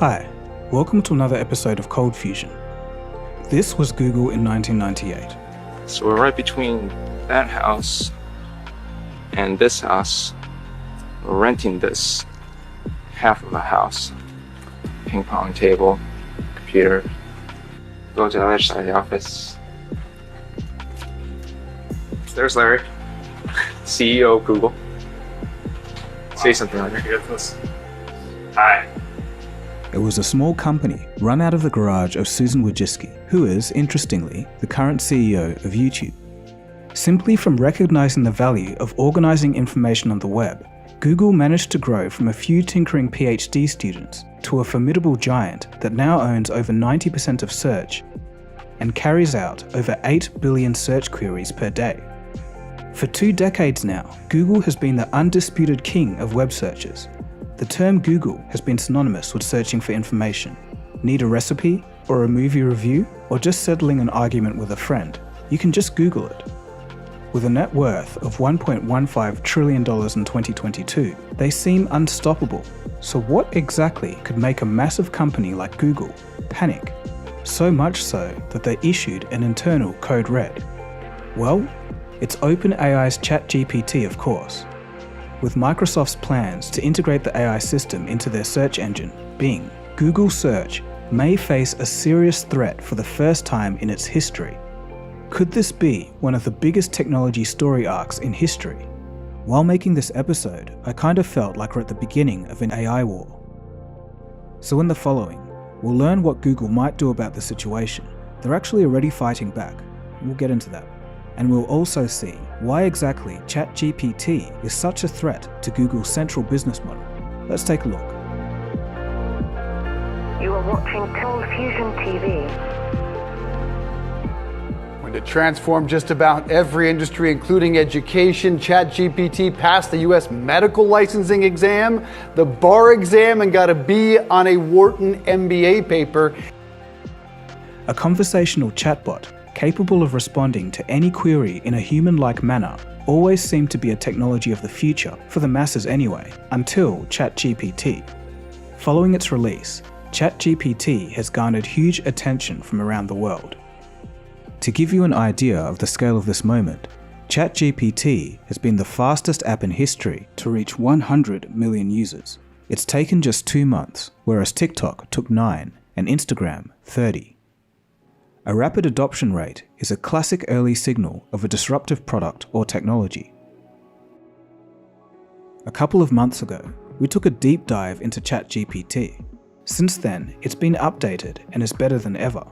Hi, welcome to another episode of Cold Fusion. This was Google in 1998. So we're right between that house and this house. We're renting this half of a house. Ping pong table, computer. Go to the other side of the office. There's Larry, CEO of Google. Say something, Larry. Hi. It was a small company run out of the garage of Susan Wojcicki, who is, interestingly, the current CEO of YouTube. Simply from recognizing the value of organizing information on the web, Google managed to grow from a few tinkering PhD students to a formidable giant that now owns over 90% of search and carries out over 8 billion search queries per day. For 2 decades now, Google has been the undisputed king of web searches. The term Google has been synonymous with searching for information. Need a recipe, or a movie review, or just settling an argument with a friend? You can just Google it. With a net worth of $1.15 trillion in 2022, they seem unstoppable. So what exactly could make a massive company like Google panic? So much so that they issued an internal code red. Well, it's OpenAI's ChatGPT, of course. With Microsoft's plans to integrate the AI system into their search engine, Bing, Google Search may face a serious threat for the first time in its history. Could this be one of the biggest technology story arcs in history? While making this episode, I kind of felt like we're at the beginning of an AI war. So in the following, we'll learn what Google might do about the situation. They're actually already fighting back, and we'll get into that. And we'll also see why exactly ChatGPT is such a threat to Google's central business model. Let's take a look. You are watching Cold Fusion TV. Going to transform just about every industry, including education, ChatGPT passed the US medical licensing exam, the bar exam, and got a B on a Wharton MBA paper. A conversational chatbot capable of responding to any query in a human-like manner always seemed to be a technology of the future, for the masses anyway, until ChatGPT. Following its release, ChatGPT has garnered huge attention from around the world. To give you an idea of the scale of this moment, ChatGPT has been the fastest app in history to reach 100 million users. It's taken just 2 months, whereas TikTok took 9 and Instagram 30. A rapid adoption rate is a classic early signal of a disruptive product or technology. A couple of months ago, we took a deep dive into ChatGPT. Since then, it's been updated and is better than ever.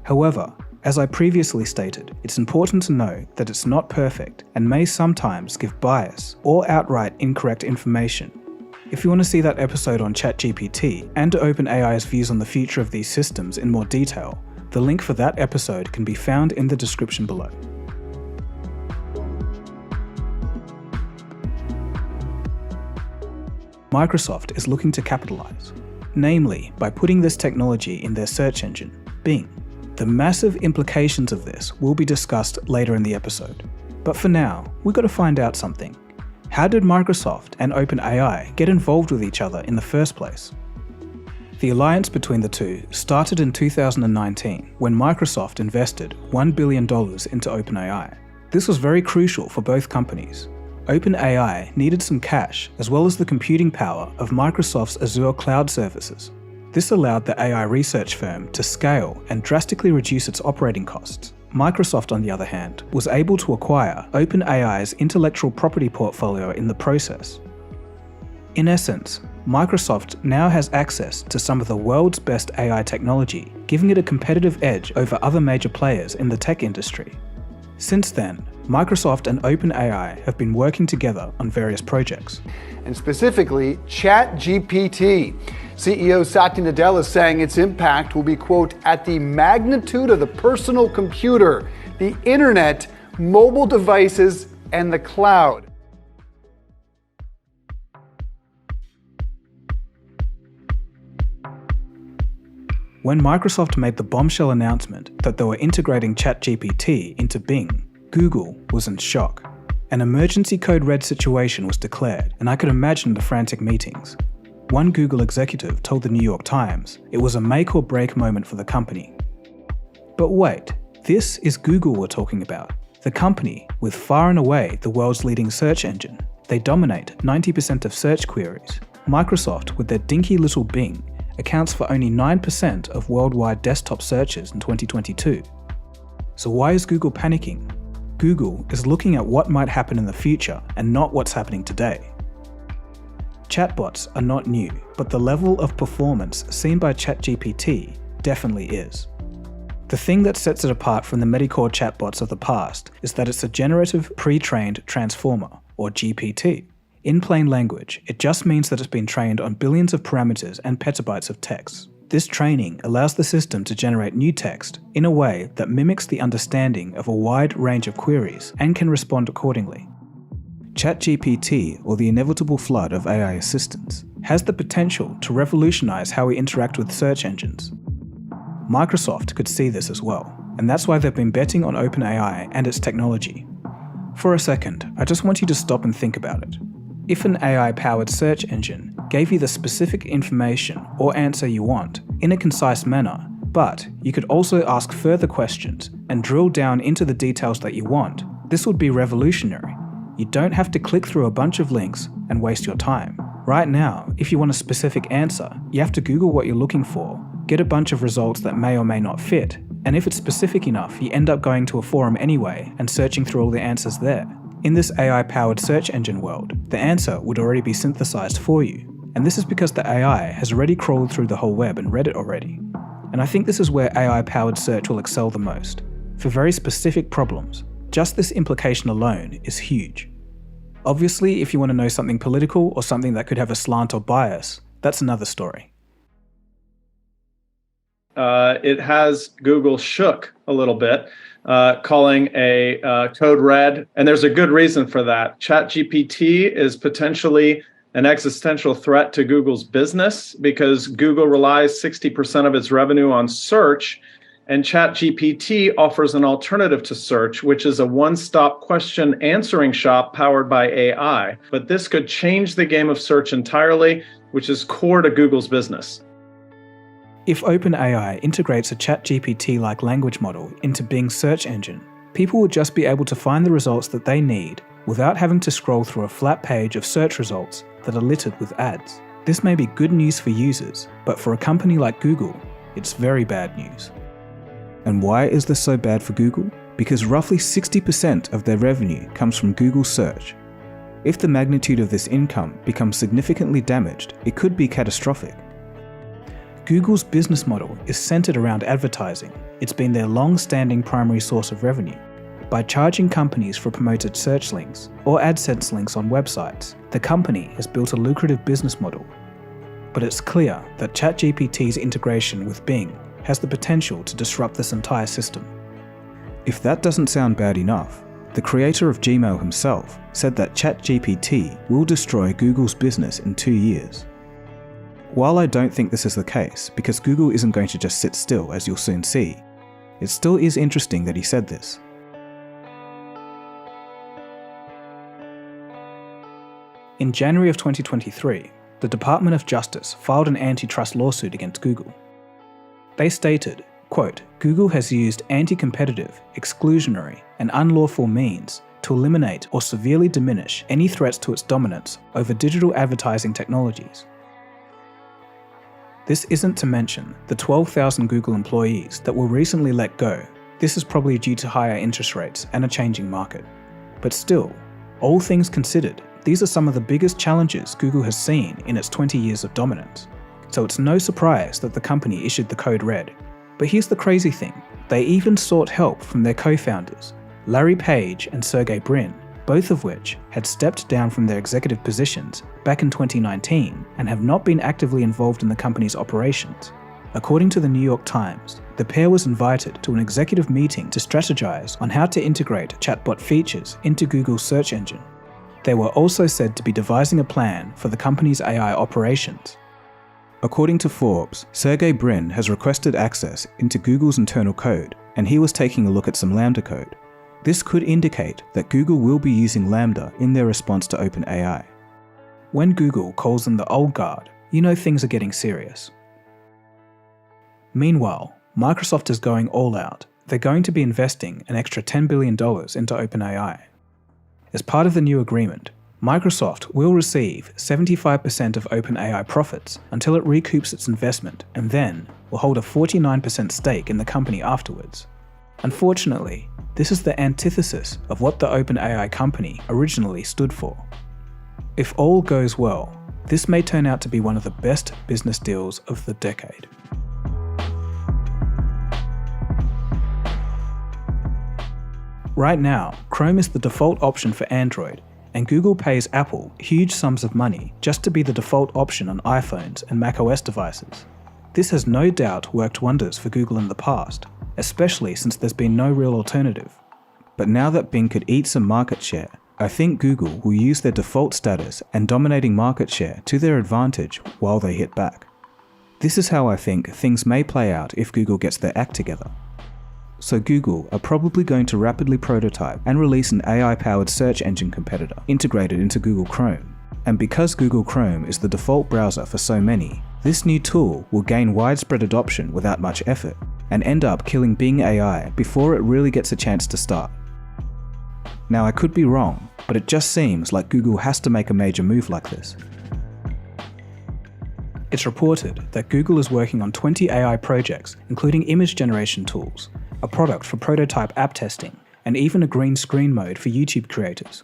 However, as I previously stated, it's important to know that it's not perfect and may sometimes give bias or outright incorrect information. If you want to see that episode on ChatGPT and to OpenAI's views on the future of these systems in more detail, the link for that episode can be found in the description below. Microsoft is looking to capitalize, namely by putting this technology in their search engine, Bing. The massive implications of this will be discussed later in the episode. But for now, we've got to find out something. How did Microsoft and OpenAI get involved with each other in the first place? The alliance between the two started in 2019 when Microsoft invested $1 billion into OpenAI. This was very crucial for both companies. OpenAI needed some cash as well as the computing power of Microsoft's Azure cloud services. This allowed the AI research firm to scale and drastically reduce its operating costs. Microsoft, on the other hand, was able to acquire OpenAI's intellectual property portfolio in the process. In essence, Microsoft now has access to some of the world's best AI technology, giving it a competitive edge over other major players in the tech industry. Since then, Microsoft and OpenAI have been working together on various projects. And specifically, ChatGPT. CEO Satya Nadella is saying its impact will be, quote, at the magnitude of the personal computer, the internet, mobile devices, and the cloud. When Microsoft made the bombshell announcement that they were integrating ChatGPT into Bing, Google was in shock. An emergency code red situation was declared, and I could imagine the frantic meetings. One Google executive told the New York Times it was a make or break moment for the company. But wait, this is Google we're talking about. The company with far and away the world's leading search engine. They dominate 90% of search queries. Microsoft, with their dinky little Bing, accounts for only 9% of worldwide desktop searches in 2022. So why is Google panicking? Google is looking at what might happen in the future and not what's happening today. Chatbots are not new, but the level of performance seen by ChatGPT definitely is. The thing that sets it apart from the Medicore chatbots of the past is that it's a generative pre-trained transformer, or GPT. In plain language, it just means that it's been trained on billions of parameters and petabytes of text. This training allows the system to generate new text in a way that mimics the understanding of a wide range of queries and can respond accordingly. ChatGPT, or the inevitable flood of AI assistants, has the potential to revolutionize how we interact with search engines. Microsoft could see this as well, and that's why they've been betting on OpenAI and its technology. For a second, I just want you to stop and think about it. If an AI-powered search engine gave you the specific information or answer you want in a concise manner, but you could also ask further questions and drill down into the details that you want, this would be revolutionary. You don't have to click through a bunch of links and waste your time. Right now, if you want a specific answer, you have to Google what you're looking for, get a bunch of results that may or may not fit, and if it's specific enough, you end up going to a forum anyway and searching through all the answers there. In this AI-powered search engine world, the answer would already be synthesized for you, and this is because the AI has already crawled through the whole web and read it already. And I think this is where AI-powered search will excel the most. For very specific problems, just this implication alone is huge. Obviously, if you want to know something political or something that could have a slant or bias, that's another story. It has Google shook a little bit, calling a code red, and there's a good reason for that. ChatGPT is potentially an existential threat to Google's business because Google relies 60% of its revenue on search, and ChatGPT offers an alternative to search, which is a one-stop question answering shop powered by AI. But this could change the game of search entirely, which is core to Google's business. If OpenAI integrates a ChatGPT-like language model into Bing's search engine, people would just be able to find the results that they need without having to scroll through a flat page of search results that are littered with ads. This may be good news for users, but for a company like Google, it's very bad news. And why is this so bad for Google? Because roughly 60% of their revenue comes from Google search. If the magnitude of this income becomes significantly damaged, it could be catastrophic. Google's business model is centered around advertising. It's been their long-standing primary source of revenue. By charging companies for promoted search links or AdSense links on websites, the company has built a lucrative business model. But it's clear that ChatGPT's integration with Bing has the potential to disrupt this entire system. If that doesn't sound bad enough, the creator of Gmail himself said that ChatGPT will destroy Google's business in 2 years. While I don't think this is the case, because Google isn't going to just sit still, as you'll soon see, it still is interesting that he said this. In January of 2023, the Department of Justice filed an antitrust lawsuit against Google. They stated, quote, Google has used anti-competitive, exclusionary, and unlawful means to eliminate or severely diminish any threats to its dominance over digital advertising technologies. This isn't to mention the 12,000 Google employees that were recently let go. This is probably due to higher interest rates and a changing market. But still, all things considered, these are some of the biggest challenges Google has seen in its 20 years of dominance. So it's no surprise that the company issued the code red. But here's the crazy thing, they even sought help from their co-founders, Larry Page and Sergey Brin, both of which had stepped down from their executive positions back in 2019 and have not been actively involved in the company's operations. According to the New York Times, the pair was invited to an executive meeting to strategize on how to integrate chatbot features into Google's search engine. They were also said to be devising a plan for the company's AI operations. According to Forbes, Sergey Brin has requested access into Google's internal code, and he was taking a look at some Lambda code. This could indicate that Google will be using Lambda in their response to OpenAI. When Google calls them the old guard, you know things are getting serious. Meanwhile, Microsoft is going all out. They're going to be investing an extra $10 billion into OpenAI. As part of the new agreement, Microsoft will receive 75% of OpenAI profits until it recoups its investment, and then will hold a 49% stake in the company afterwards. Unfortunately, this is the antithesis of what the OpenAI company originally stood for. If all goes well, this may turn out to be one of the best business deals of the decade. Right now, Chrome is the default option for Android, and Google pays Apple huge sums of money just to be the default option on iPhones and macOS devices. This has no doubt worked wonders for Google in the past, especially since there's been no real alternative. But now that Bing could eat some market share, I think Google will use their default status and dominating market share to their advantage while they hit back. This is how I think things may play out if Google gets their act together. So Google are probably going to rapidly prototype and release an AI-powered search engine competitor integrated into Google Chrome. And because Google Chrome is the default browser for so many, this new tool will gain widespread adoption without much effort, and end up killing Bing AI before it really gets a chance to start. Now I could be wrong, but it just seems like Google has to make a major move like this. It's reported that Google is working on 20 AI projects, including image generation tools, a product for prototype app testing, and even a green screen mode for YouTube creators.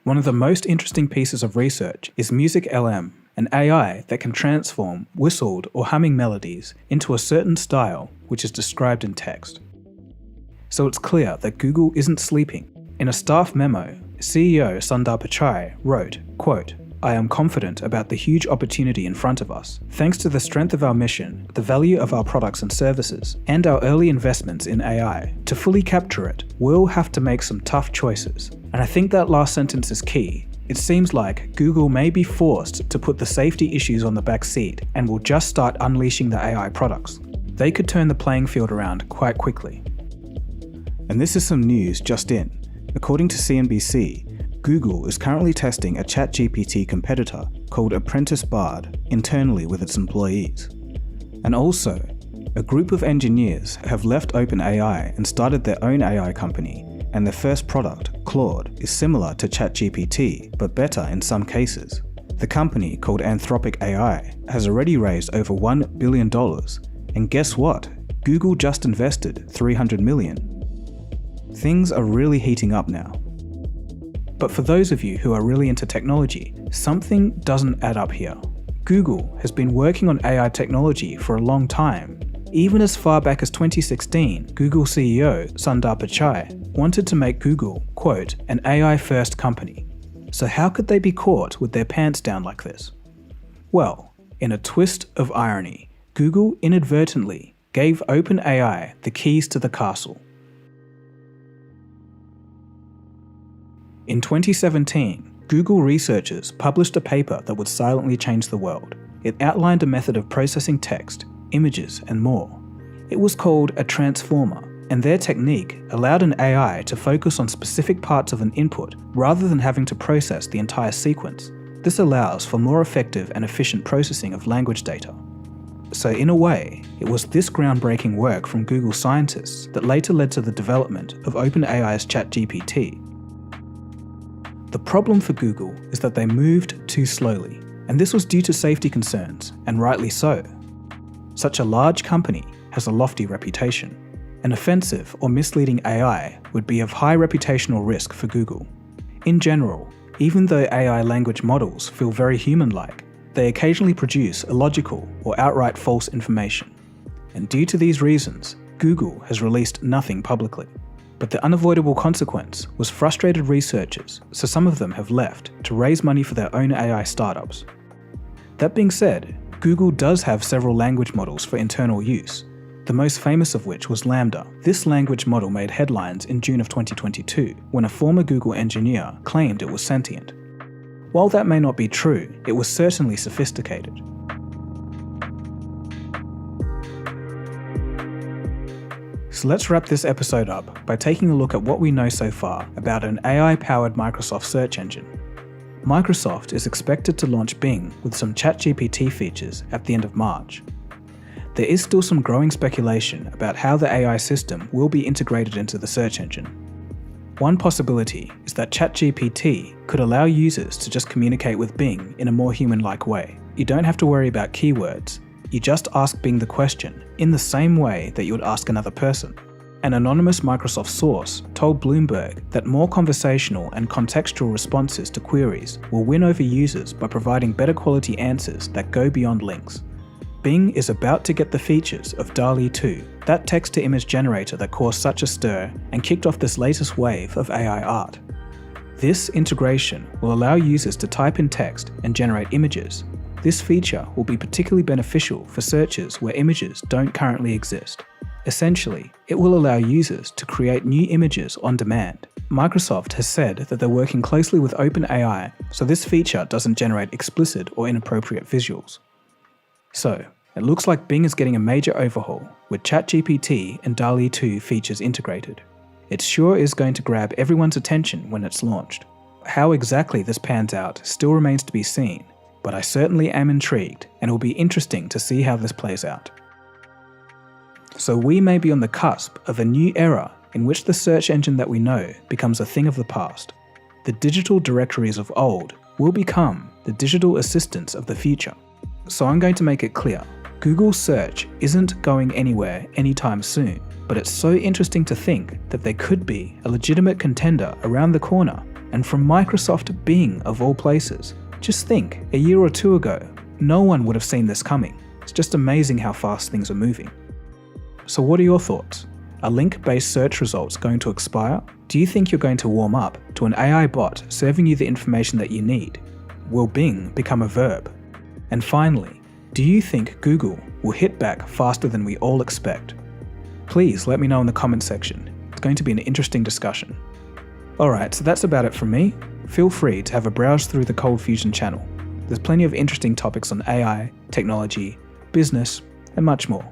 One of the most interesting pieces of research is Music LM, an AI that can transform whistled or humming melodies into a certain style which is described in text. So it's clear that Google isn't sleeping. In a staff memo, CEO Sundar Pichai wrote, quote, "I am confident about the huge opportunity in front of us. Thanks to the strength of our mission, the value of our products and services, and our early investments in AI. To fully capture it, we'll have to make some tough choices." And I think that last sentence is key. It seems like Google may be forced to put the safety issues on the back seat and will just start unleashing the AI products. They could turn the playing field around quite quickly. And this is some news just in. According to CNBC, Google is currently testing a ChatGPT competitor called Apprentice Bard internally with its employees. And also, a group of engineers have left OpenAI and started their own AI company, and their first product, Claude, is similar to ChatGPT, but better in some cases. The company, called Anthropic AI, has already raised over $1 billion, and guess what? Google just invested $300 million. Things are really heating up now. But for those of you who are really into technology, something doesn't add up here. Google has been working on AI technology for a long time. Even as far back as 2016, Google CEO Sundar Pichai wanted to make Google, quote, an AI-first company. So how could they be caught with their pants down like this? Well, in a twist of irony, Google inadvertently gave OpenAI the keys to the castle. In 2017, Google researchers published a paper that would silently change the world. It outlined a method of processing text, images, and more. It was called a transformer, and their technique allowed an AI to focus on specific parts of an input rather than having to process the entire sequence. This allows for more effective and efficient processing of language data. So in a way, it was this groundbreaking work from Google scientists that later led to the development of OpenAI's ChatGPT. The problem for Google is that they moved too slowly, and this was due to safety concerns, and rightly so. Such a large company has a lofty reputation. An offensive or misleading AI would be of high reputational risk for Google. In general, even though AI language models feel very human-like, they occasionally produce illogical or outright false information. And due to these reasons, Google has released nothing publicly. But the unavoidable consequence was frustrated researchers, so some of them have left to raise money for their own AI startups. That being said, Google does have several language models for internal use, the most famous of which was Lambda. This language model made headlines in June of 2022, when a former Google engineer claimed it was sentient. While that may not be true, it was certainly sophisticated. So let's wrap this episode up by taking a look at what we know so far about an AI-powered Microsoft search engine. Microsoft is expected to launch Bing with some ChatGPT features at the end of March. There is still some growing speculation about how the AI system will be integrated into the search engine. One possibility is that ChatGPT could allow users to just communicate with Bing in a more human-like way. You don't have to worry about keywords. You just ask Bing the question in the same way that you would ask another person. An anonymous Microsoft source told Bloomberg that more conversational and contextual responses to queries will win over users by providing better quality answers that go beyond links. Bing is about to get the features of DALL-E 2, that text-to-image generator that caused such a stir and kicked off this latest wave of AI art. This integration will allow users to type in text and generate images. This feature will be particularly beneficial for searches where images don't currently exist. Essentially, it will allow users to create new images on demand. Microsoft has said that they're working closely with OpenAI, so this feature doesn't generate explicit or inappropriate visuals. So, it looks like Bing is getting a major overhaul, with ChatGPT and DALL-E 2 features integrated. It sure is going to grab everyone's attention when it's launched. How exactly this pans out still remains to be seen, but I certainly am intrigued, and it will be interesting to see how this plays out. So we may be on the cusp of a new era in which the search engine that we know becomes a thing of the past. The digital directories of old will become the digital assistants of the future. So I'm going to make it clear, Google search isn't going anywhere anytime soon, but it's so interesting to think that there could be a legitimate contender around the corner, and from Microsoft Bing of all places. Just think, a year or two ago, no one would have seen this coming. It's just amazing how fast things are moving. So what are your thoughts? Are link-based search results going to expire? Do you think you're going to warm up to an AI bot serving you the information that you need? Will Bing become a verb? And finally, do you think Google will hit back faster than we all expect? Please let me know in the comment section. It's going to be an interesting discussion. Alright, so that's about it from me. Feel free to have a browse through the Cold Fusion channel. There's plenty of interesting topics on AI, technology, business, and much more.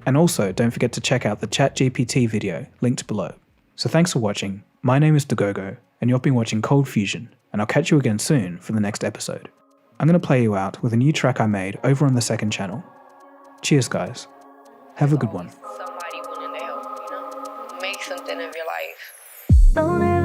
And also, don't forget to check out the ChatGPT video linked below. So thanks for watching. My name is Dagogo, and you've been watching Cold Fusion, and I'll catch you again soon for the next episode. I'm going to play you out with a new track I made over on the second channel. Cheers, guys. Have a good one. Somebody willing to help, make something of your life.